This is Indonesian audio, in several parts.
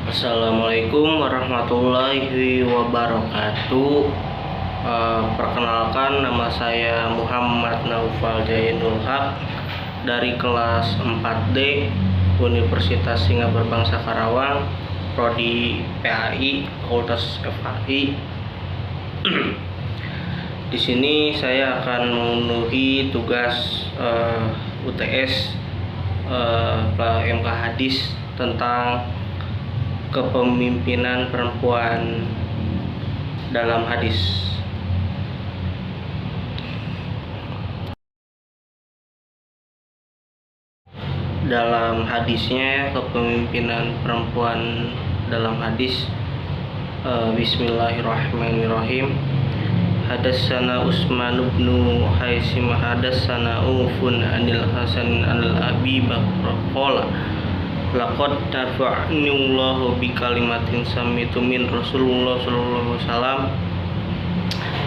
Assalamualaikum warahmatullahi wabarakatuh. Perkenalkan, nama saya Muhammad Naufal Jainul Haq dari kelas 4D Universitas Singapura Bangsa Karawang, Prodi PAI, Fakultas FAI. Di sini saya akan memenuhi tugas UTS PMK Hadis tentang kepemimpinan perempuan dalam hadis. Dalam hadisnya, kepemimpinan perempuan dalam hadis, Bismillahirrahmanirrahim. Hadatsana Utsman bin Haisim hadatsana Ufun anil Hasan anil Abi Bakr qala laqad nafa'ani Allahu bi kalimatin sami'tu min Rasulullah sallallahu alaihi wasallam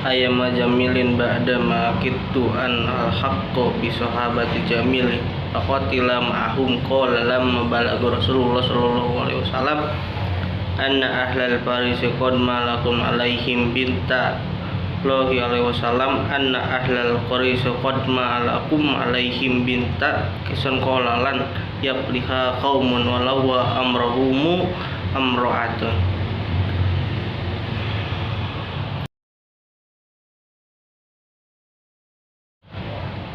ayyama jamilin ba'da ma kittu an al-haqqu bi sahabati jamil faqatila ma'ahum qala lam balagha Rasulullah sallallahu alaihi wasallam anna ahlal faris qad malakum alaihim binta Alaihi wasallam anna ahlal qaris qad ma'alakum alaihim binta kisan qolalan yapliha qaumun walau wa amrahumu amra'atun.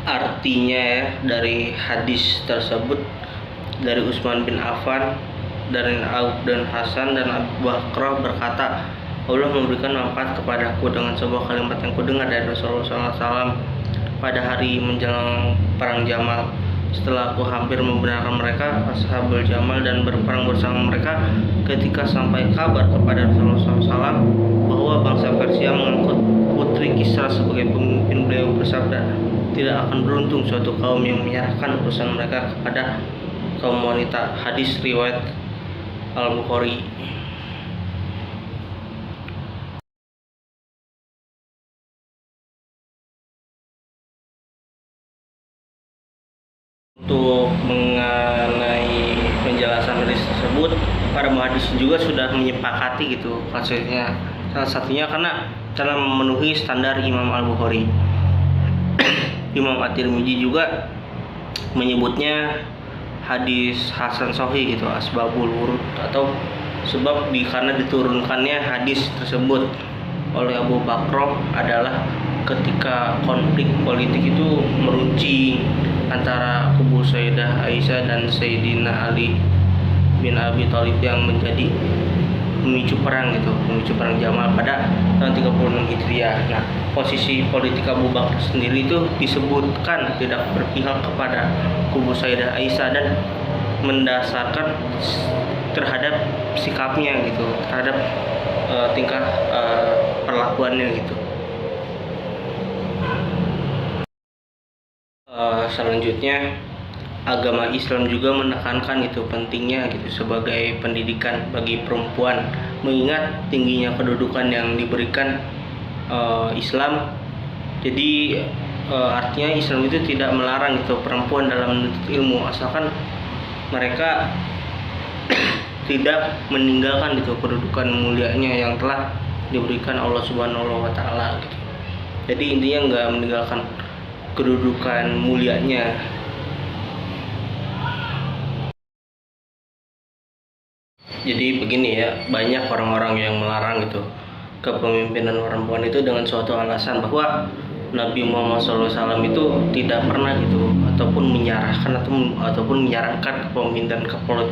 Artinya dari hadis tersebut, dari Utsman bin Affan, dari Auf dan Hasan dan Abu Bakar berkata, Allah memberikan manfaat kepadaku dengan sebuah kalimat yang kudengar dari Rasulullah SAW pada hari menjelang perang Jamal. Setelah aku hampir membenarkan mereka, Ashabul Jamal, dan berperang bersama mereka, ketika sampai kabar kepada Rasulullah SAW bahwa bangsa Persia mengangkut putri Kisra sebagai pemimpin, beliau bersabda, tidak akan beruntung suatu kaum yang menyerahkan urusan mereka kepada kaum wanita. Hadis riwayat Al-Bukhari. Untuk mengenai penjelasan hadis tersebut, para muhadis juga sudah menyepakati gitu maksudnya. Salah satunya karena dalam memenuhi standar Imam Al-Bukhari. Imam At-Tirmidzi juga menyebutnya hadis hasan sahih gitu, asbabul wurud, atau sebab karena diturunkannya hadis tersebut oleh Abu Bakar adalah ketika konflik politik itu meruncing antara kubu Sayyidah Aisyah dan Sayyidina Ali bin Abi Thalib yang menjadi pemicu perang Jamal pada tahun 36 Hijriah. Nah, posisi politik Abu Bakar sendiri itu disebutkan tidak berpihak kepada kubu Sayyidah Aisyah dan mendasarkan terhadap sikapnya gitu, terhadap tingkah perlakuannya gitu. Selanjutnya, agama Islam juga menekankan itu pentingnya gitu sebagai pendidikan bagi perempuan, mengingat tingginya kedudukan yang diberikan Islam. Jadi artinya Islam itu tidak melarang itu perempuan dalam menuntut ilmu, asalkan mereka tidak meninggalkan itu kedudukan mulianya yang telah diberikan Allah Subhanahu wa taala gitu. Jadi intinya nggak meninggalkan kedudukan mulianya. Jadi begini ya, banyak orang-orang yang melarang gitu kepemimpinan perempuan itu dengan suatu alasan bahwa Nabi Muhammad SAW itu tidak pernah gitu ataupun menyarankan kepemimpinan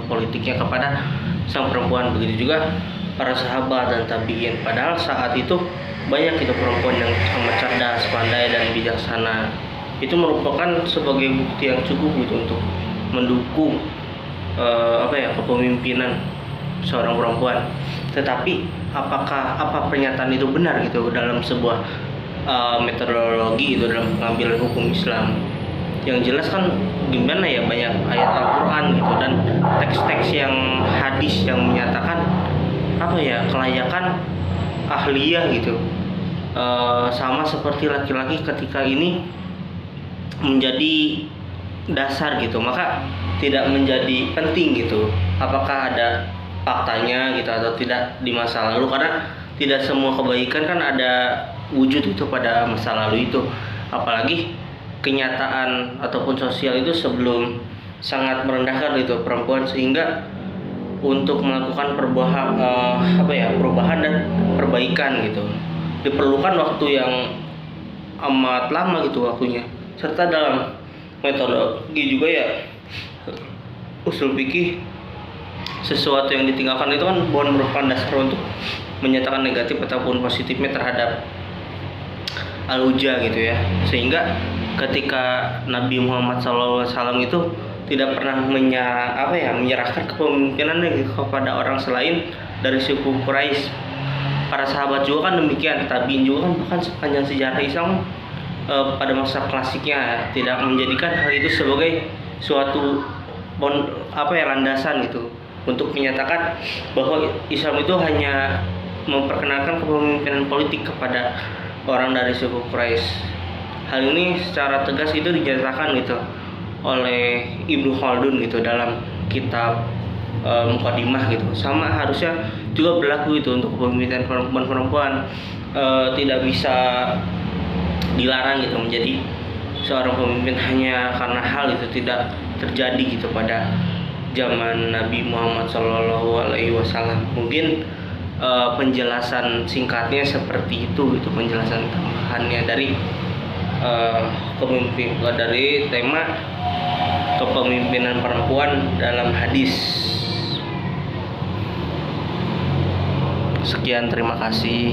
politiknya kepada sang perempuan. Begitu juga para sahabat dan tabi'in. Padahal saat itu banyak itu perempuan yang sangat cerdas, pandai, dan bijaksana. Itu merupakan sebagai bukti yang cukup gitu untuk mendukung kepemimpinan seorang perempuan. Tetapi apa pernyataan itu benar gitu dalam sebuah metodologi itu dalam pengambilan hukum Islam? Yang jelas kan gimana ya, banyak ayat Al-Quran gitu dan teks-teks yang hadis yang menyatakan kelayakan ahliyah gitu, sama seperti laki-laki ketika ini menjadi dasar gitu, maka tidak menjadi penting gitu apakah ada faktanya gitu atau tidak di masa lalu, karena tidak semua kebaikan kan ada wujud itu pada masa lalu itu, apalagi kenyataan ataupun sosial itu sebelum sangat merendahkan gitu perempuan, sehingga untuk melakukan perubahan dan perbaikan gitu diperlukan waktu yang amat lama gitu waktunya, serta dalam metodologi juga ya usul fikih, sesuatu yang ditinggalkan itu kan bukan merupakan dasar untuk menyatakan negatif ataupun positifnya terhadap al-hujah gitu ya, sehingga ketika Nabi Muhammad SAW itu tidak pernah menyerahkan kepemimpinannya kepada orang selain dari suku Quraisy. Para sahabat juga kan demikian, tabiin juga kan, bahkan sepanjang sejarah Islam pada masa klasiknya tidak menjadikan hal itu sebagai suatu landasan gitu untuk menyatakan bahwa Islam itu hanya memperkenalkan kepemimpinan politik kepada orang dari suku Quraisy. Hal ini secara tegas itu dinyatakan gitu oleh Ibnu Khaldun gitu dalam kitab Muqaddimah gitu. Sama harusnya juga berlaku itu untuk kepemimpinan perempuan, tidak bisa dilarang gitu menjadi seorang pemimpin hanya karena hal itu tidak terjadi gitu pada zaman Nabi Muhammad SAW. Mungkin penjelasan singkatnya seperti itu gitu, penjelasan tambahannya dari dari tema kepemimpinan perempuan dalam hadis. Sekian, terima kasih.